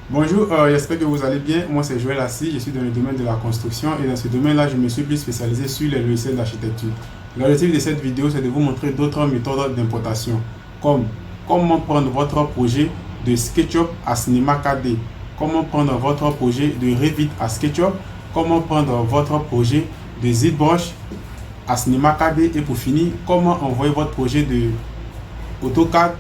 Bonjour, j'espère que vous allez bien. Moi, c'est Joël Assis, je suis dans le domaine de la construction et dans ce domaine-là, je me suis plus spécialisé sur les logiciels d'architecture. L'objectif de cette vidéo, c'est de vous montrer d'autres méthodes d'importation, comme comment prendre votre projet de SketchUp à Cinema 4D, comment prendre votre projet de Revit à SketchUp, comment prendre votre projet de ZBrush à Cinema 4D et pour finir, comment envoyer votre projet de AutoCAD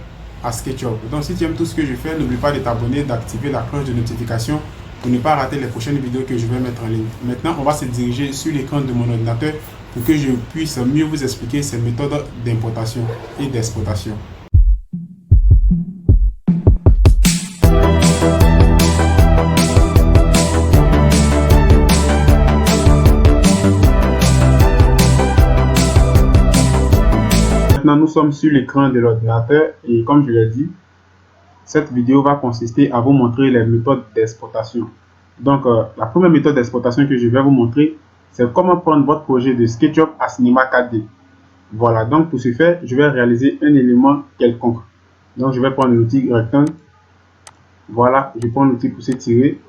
à SketchUp. Donc si tu aimes tout ce que je fais, n'oublie pas de t'abonner, d'activer la cloche de notification pour ne pas rater les prochaines vidéos que je vais mettre en ligne. Maintenant, on va se diriger sur l'écran de mon ordinateur pour que je puisse mieux vous expliquer ces méthodes d'importation et d'exportation. Maintenant, nous sommes sur l'écran de l'ordinateur et comme je l'ai dit, cette vidéo va consister à vous montrer les méthodes d'exportation. Donc, la première méthode d'exportation que je vais vous montrer, c'est comment prendre votre projet de SketchUp à Cinema 4D. Voilà, donc pour ce faire, je vais réaliser un élément quelconque. Donc, je vais prendre l'outil rectangle. Voilà, je prends l'outil pour s'étirer.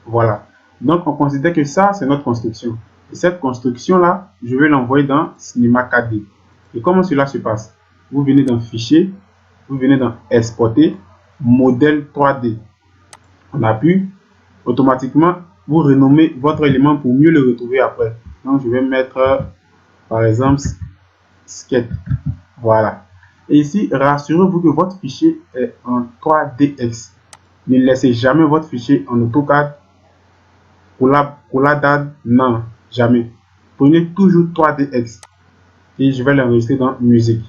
Voilà. Donc, on considère que ça, c'est notre construction. Et cette construction-là, je vais l'envoyer dans Cinema 4D. Et comment cela se passe? Vous venez dans Fichier, vous venez dans Exporter, Modèle 3D. On appuie, automatiquement, vous renommez votre élément pour mieux le retrouver après. Donc, je vais mettre, par exemple, Sketch. Voilà. Et ici, rassurez-vous que votre fichier est en 3DX. Ne laissez jamais votre fichier en AutoCAD pour la date, non, jamais. Prenez toujours 3DX et je vais l'enregistrer dans musique.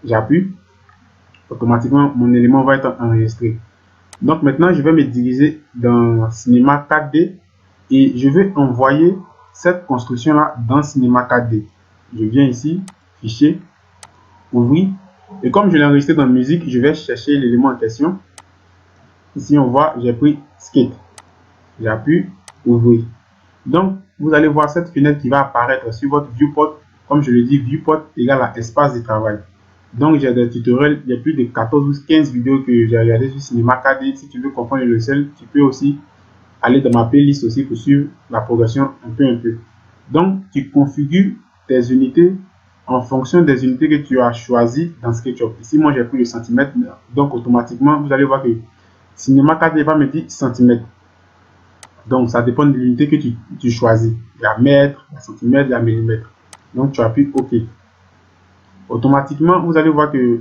J'appuie, automatiquement mon élément va être enregistré. Donc maintenant, je vais me diriger dans Cinema 4D et je vais envoyer cette construction-là dans Cinema 4D. Je viens ici, Fichier, Ouvrir. Et comme je l'ai enregistré dans musique, je vais chercher l'élément en question. Ici, on voit, j'ai pris Sketch. J'appuie, Ouvrir. Donc, vous allez voir cette fenêtre qui va apparaître sur votre viewport. Comme je le dis, viewport égale à espace de travail. Donc, j'ai des tutoriels, il y a plus de 14 ou 15 vidéos que j'ai regardées sur Cinema 4D. Si tu veux comprendre le logiciel, tu peux aussi aller dans ma playlist aussi pour suivre la progression un peu. Donc, tu configures tes unités en fonction des unités que tu as choisies dans SketchUp. Ici, moi, j'ai pris le centimètre. Donc, automatiquement, vous allez voir que Cinema 4D va me dire centimètre. Donc, ça dépend de l'unité que tu choisis. Il y a mètre, il y a centimètre, il y a millimètre. Donc, tu appuies OK. Automatiquement, vous allez voir que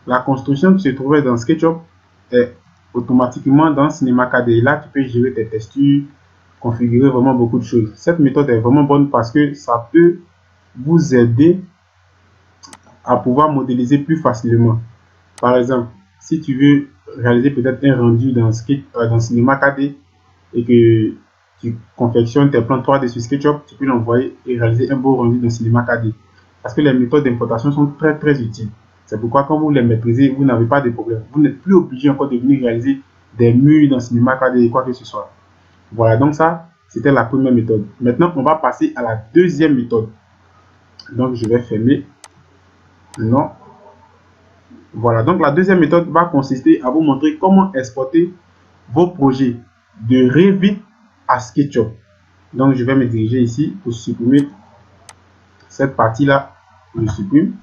la construction qui se trouvait dans SketchUp est automatiquement dans Cinema 4D. Là, tu peux gérer tes textures, configurer vraiment beaucoup de choses. Cette méthode est vraiment bonne parce que ça peut vous aider à pouvoir modéliser plus facilement. Par exemple, si tu veux réaliser peut-être un rendu dans Cinema 4D et que tu confectionnes tes plans 3D sur SketchUp, tu peux l'envoyer et réaliser un beau rendu dans Cinema 4D. Parce que les méthodes d'importation sont très utiles. C'est pourquoi quand vous les maîtrisez, vous n'avez pas de problème. Vous n'êtes plus obligé encore de venir réaliser des murs dans Cinema 4D et quoi que ce soit. Voilà, donc ça, c'était la première méthode. Maintenant, on va passer à la deuxième méthode. Donc, je vais fermer. Non. Voilà, donc la deuxième méthode va consister à vous montrer comment exporter vos projets de Revit à SketchUp. Donc, je vais me diriger ici pour supprimer cette partie-là. Je supprime.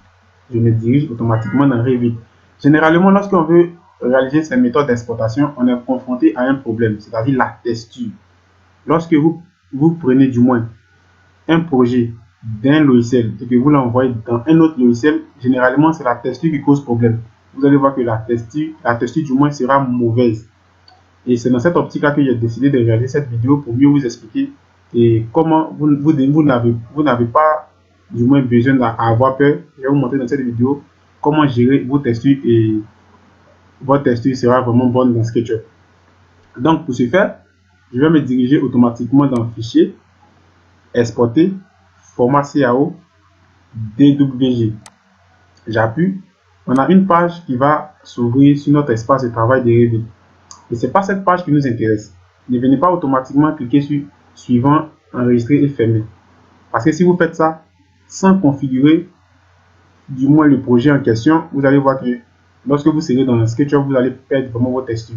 Je me dirige automatiquement dans Revit. Généralement, lorsqu'on veut réaliser ces méthodes d'exportation, on est confronté à un problème, c'est-à-dire la texture. Lorsque vous prenez du moins un projet d'un logiciel et que vous l'envoyez dans un autre logiciel, généralement, c'est la texture qui cause problème. Vous allez voir que la texture du moins sera mauvaise. Et c'est dans cette optique-là que j'ai décidé de réaliser cette vidéo pour mieux vous expliquer et comment vous n'avez pas du moins besoin d'avoir peur. Je vais vous montrer dans cette vidéo comment gérer vos textures et votre texture sera vraiment bonne dans SketchUp. Donc pour ce faire, je vais me diriger automatiquement dans Fichier, Exporter, Format CAO, DWG. J'appuie. On a une page qui va s'ouvrir sur notre espace de travail de Revit. Et ce n'est pas cette page qui nous intéresse. Ne venez pas automatiquement cliquer sur Suivant, Enregistrer et Fermer. Parce que si vous faites ça sans configurer du moins le projet en question, vous allez voir que lorsque vous serez dans SketchUp, vous allez perdre vraiment vos textures.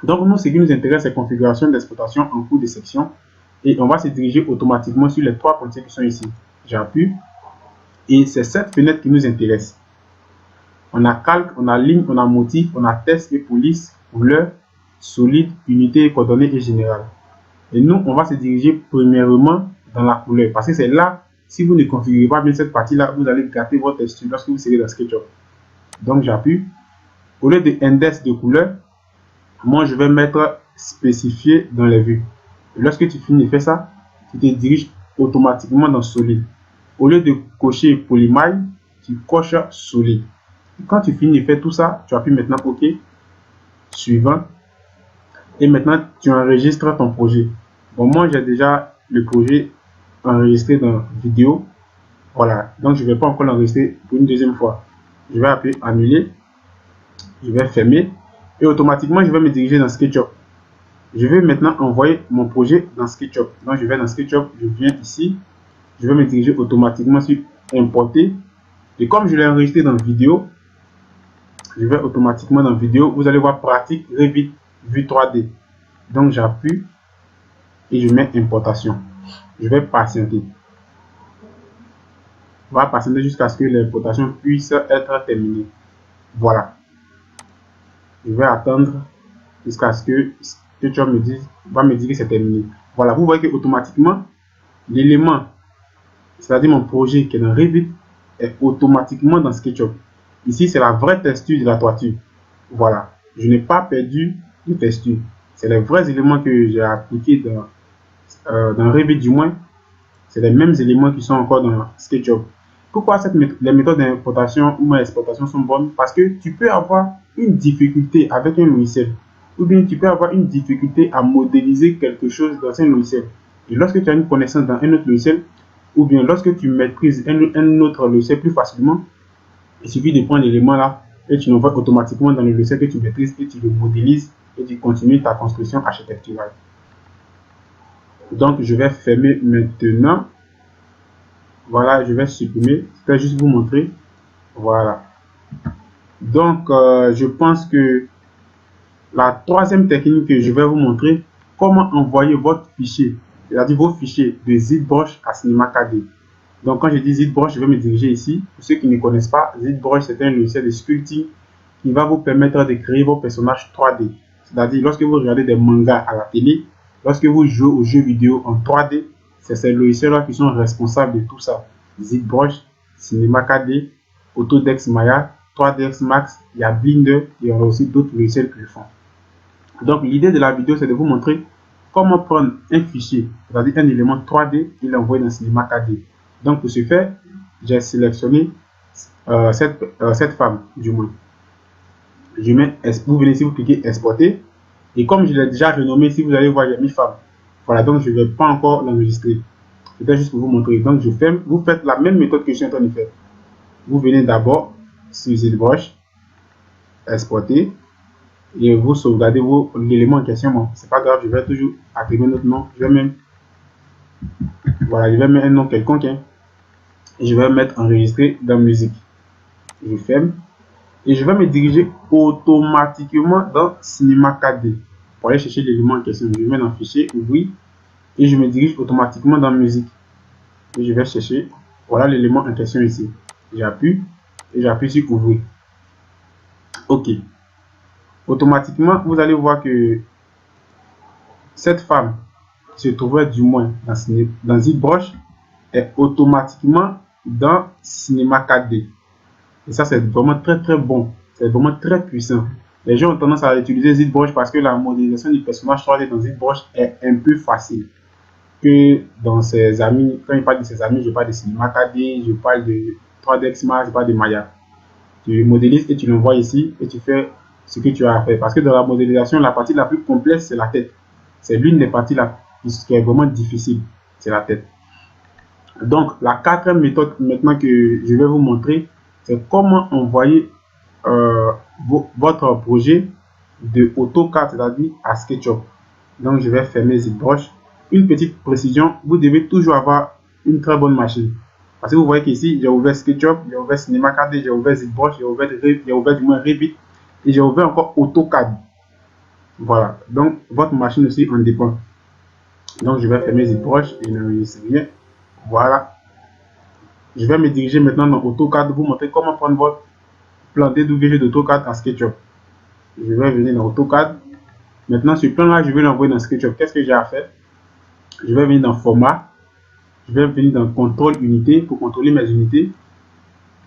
Donc, nous, ce qui nous intéresse, c'est configuration d'exploitation en cours de section. Et on va se diriger automatiquement sur les 3 policiers qui sont ici. J'appuie. Et c'est cette fenêtre qui nous intéresse. On a calque, on a ligne, on a motif, on a test et police, couleur, solide, unité, coordonnées et général. Et nous, on va se diriger premièrement dans la couleur. Parce que c'est là, si vous ne configurez pas bien cette partie-là, vous allez gâter votre texture lorsque vous serez dans SketchUp. Donc, j'appuie. Au lieu de index de couleur, moi, je vais mettre spécifié dans les vues. Et lorsque tu finis de faire ça, tu te diriges automatiquement dans solide. Au lieu de cocher polymaille, tu coches solide. Quand tu finis de faire tout ça, tu appuies maintenant OK, suivant. Et maintenant, tu enregistres ton projet. Bon, moi, j'ai déjà le projet enregistré dans vidéo. Voilà, donc je ne vais pas encore l'enregistrer pour une deuxième fois. Je vais appuyer annuler. Je vais fermer. Et automatiquement, je vais me diriger dans SketchUp. Je vais maintenant envoyer mon projet dans SketchUp. Donc, je vais dans SketchUp, je viens ici. Je vais me diriger automatiquement sur importer. Et comme je l'ai enregistré dans vidéo, je vais automatiquement dans vidéo. Vous allez voir pratique Revit vue 3D. Donc, j'appuie et je mets importation. Je vais patienter. On va patienter jusqu'à ce que l'importation puisse être terminée. Voilà. Je vais attendre jusqu'à ce que SketchUp va me dire que c'est terminé. Voilà, vous voyez que automatiquement, l'élément, c'est-à-dire mon projet qui est dans Revit, est automatiquement dans SketchUp. Ici, c'est la vraie texture de la toiture. Voilà, je n'ai pas perdu de texture. C'est les vrais éléments que j'ai appliqués dans Revit du moins. C'est les mêmes éléments qui sont encore dans SketchUp. Pourquoi les méthodes d'importation ou d'exportation sont bonnes? Parce que tu peux avoir une difficulté avec un logiciel. Ou bien tu peux avoir une difficulté à modéliser quelque chose dans un logiciel. Et lorsque tu as une connaissance dans un autre logiciel, ou bien lorsque tu maîtrises un autre logiciel plus facilement, il suffit de prendre l'élément là et tu l'envoies automatiquement dans le logiciel que tu maîtrises et tu le modélises et tu continues ta construction architecturale. Donc, je vais fermer maintenant. Voilà, je vais supprimer. Je vais juste vous montrer. Voilà. Donc, je pense que la troisième technique que je vais vous montrer, comment envoyer votre fichier, c'est-à-dire vos fichiers de ZBrush à Cinema 4D. Donc, quand je dis ZBrush, je vais me diriger ici. Pour ceux qui ne connaissent pas, ZBrush, c'est un logiciel de sculpting qui va vous permettre de créer vos personnages 3D. C'est-à-dire, lorsque vous regardez des mangas à la télé, lorsque vous jouez aux jeux vidéo en 3D, c'est ces logiciels-là qui sont responsables de tout ça. ZBrush, Cinema 4D, Autodesk Maya, 3ds Max, il y a Blender, il y aura aussi d'autres logiciels qui le font. Donc, l'idée de la vidéo, c'est de vous montrer comment prendre un fichier, c'est-à-dire un élément 3D et l'envoyer dans Cinema 4D. Donc, pour ce faire, j'ai sélectionné cette femme, du moins. Vous venez ici, vous cliquez exporter. Et comme je l'ai déjà renommé, si vous allez voir, j'ai mis femme. Voilà, donc je ne vais pas encore l'enregistrer. C'était juste pour vous montrer. Donc, je ferme. Vous faites la même méthode que je suis en train de faire. Vous venez d'abord sur ZBrush, exporter. Et vous sauvegardez l'élément en question. Bon, c'est pas grave, je vais toujours attribuer notre nom. Je vais même, voilà, je vais mettre un nom quelconque. Et je vais mettre enregistrer dans musique. Je ferme. Et je vais me diriger automatiquement dans Cinema 4D. Pour aller chercher l'élément en question. Je mets dans fichier, ouvrir. Et je me dirige automatiquement dans musique. Et je vais chercher, voilà l'élément en question ici. J'appuie et j'appuie sur ouvrir. OK. Automatiquement, vous allez voir que cette femme qui se trouvait du moins dans ZBrush est automatiquement dans Cinema 4D. Et ça, c'est vraiment très bon. C'est vraiment très puissant. Les gens ont tendance à utiliser ZBrush parce que la modélisation du personnage 3D dans ZBrush est un peu facile. Que dans ses amis, quand il parle de ses amis, je parle de Cinema 4D, je parle de 3ds Max, je parle de Maya. Tu modélises et tu l'envoies ici et tu fais ce que tu as à faire. Parce que dans la modélisation, la partie la plus complexe, c'est la tête. C'est l'une des parties qui est vraiment difficile, c'est la tête. Donc, la quatrième méthode maintenant que je vais vous montrer, c'est comment envoyer votre projet de AutoCAD, c'est-à-dire à SketchUp. Donc, je vais fermer ZBrush. Une petite précision, vous devez toujours avoir une très bonne machine. Parce que vous voyez qu'ici, j'ai ouvert SketchUp, j'ai ouvert Cinema 4D, j'ai ouvert ZBrush, j'ai ouvert du moins Revit et j'ai ouvert encore AutoCAD. Voilà, donc votre machine aussi en dépend. Donc je vais fermer les broches et n'enregistre rien. Voilà. Je vais me diriger maintenant dans AutoCAD, vous montrer comment prendre votre plan DWG d'AutoCAD à SketchUp. Je vais venir dans AutoCAD. Maintenant, ce plan-là, je vais l'envoyer dans SketchUp. Qu'est-ce que j'ai à faire? Je vais venir dans Format. Je vais venir dans Contrôle Unité pour contrôler mes unités.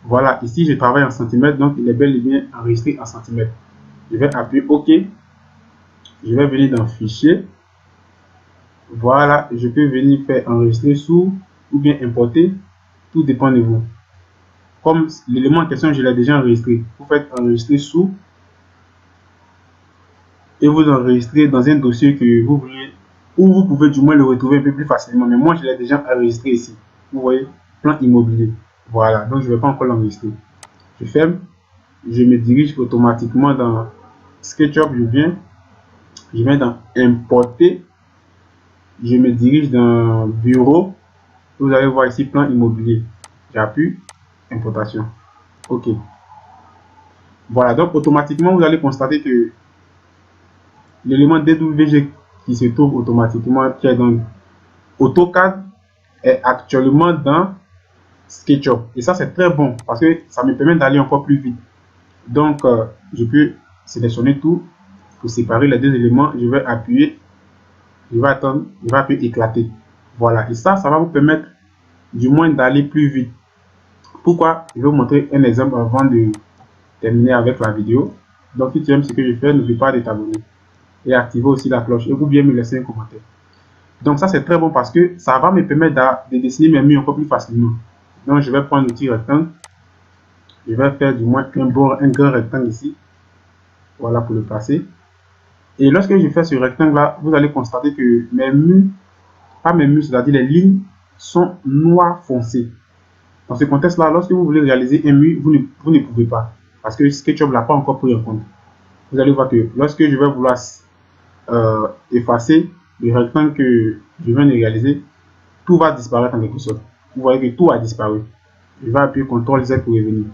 Voilà, ici, je travaille en centimètres, donc il est bel et bien enregistré en centimètres. Je vais appuyer OK. Je vais venir dans Fichier. Voilà, je peux venir faire enregistrer sous ou bien importer. Tout dépend de vous. Comme l'élément en question, je l'ai déjà enregistré. Vous faites enregistrer sous et vous enregistrez dans un dossier que vous voulez, ou vous pouvez du moins le retrouver un peu plus facilement. Mais moi, je l'ai déjà enregistré ici. Vous voyez, plan immobilier. Voilà, donc je ne vais pas encore l'enregistrer. Je ferme, je me dirige automatiquement dans SketchUp, je viens dans importer, je me dirige dans bureau. Vous allez voir ici plan immobilier. J'appuie, importation. OK. Voilà, donc automatiquement, vous allez constater que l'élément DWG qui se trouve automatiquement, qui est dans AutoCAD, est actuellement dans SketchUp. Et ça, c'est très bon parce que ça me permet d'aller encore plus vite. Donc, je peux sélectionner tout pour séparer les deux éléments. Je vais appuyer, je vais attendre, je vais appuyer éclater. Voilà, et ça va vous permettre du moins d'aller plus vite. Pourquoi? Je vais vous montrer un exemple avant de terminer avec la vidéo. Donc, si tu aimes ce que je fais, n'oublie pas de t'abonner et activer aussi la cloche, et ou bien me laisser un commentaire. Donc ça, c'est très bon parce que ça va me permettre de dessiner mes murs encore plus facilement. Donc je vais prendre l'outil rectangle, je vais faire du moins un grand rectangle ici. Voilà pour le placer. Et lorsque je fais ce rectangle là, vous allez constater que mes murs, pas mes murs, c'est-à-dire les lignes, sont noires foncées. Dans ce contexte là, lorsque vous voulez réaliser un mur, vous ne pouvez pas, parce que SketchUp ne l'a pas encore pris en compte. Vous allez voir que lorsque je vais vouloir effacer le rectangle que je viens de réaliser, tout va disparaître en quelque sorte. Vous voyez que tout a disparu. Je vais appuyer CTRL Z pour revenir.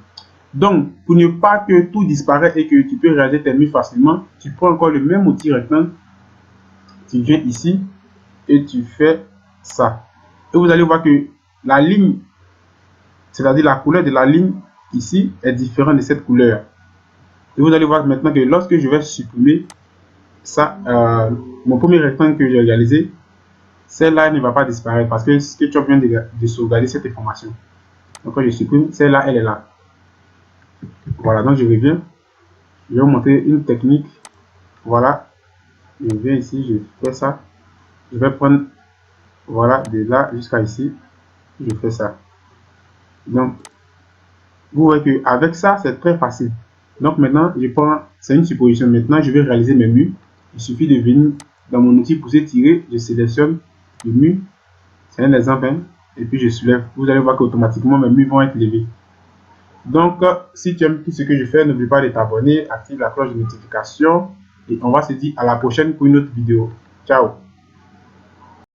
Donc, pour ne pas que tout disparaisse et que tu peux réaliser tes murs facilement, tu prends encore le même outil rectangle, tu viens ici et tu fais ça. Et vous allez voir que la ligne, c'est-à-dire la couleur de la ligne ici, est différente de cette couleur. Et vous allez voir maintenant que lorsque je vais supprimer ça, mon premier rectangle que j'ai réalisé, celle-là ne va pas disparaître parce que SketchUp vient de sauvegarder cette information. Donc quand je supprime, celle-là, elle est là. Voilà, donc je reviens. Je vais vous montrer une technique. Voilà, je viens ici, je fais ça. Je vais prendre, voilà, de là jusqu'à ici. Je fais ça. Donc, vous voyez qu'avec ça, c'est très facile. Donc maintenant, je prends, c'est une supposition. Maintenant, je vais réaliser mes murs. Il suffit de venir dans mon outil pousser tirer, je sélectionne le mur. C'est un exemple, hein, et puis je soulève. Vous allez voir qu'automatiquement mes murs vont être levés. Donc, si tu aimes tout ce que je fais, n'oublie pas de t'abonner, active la cloche de notification et on va se dire à la prochaine pour une autre vidéo. Ciao!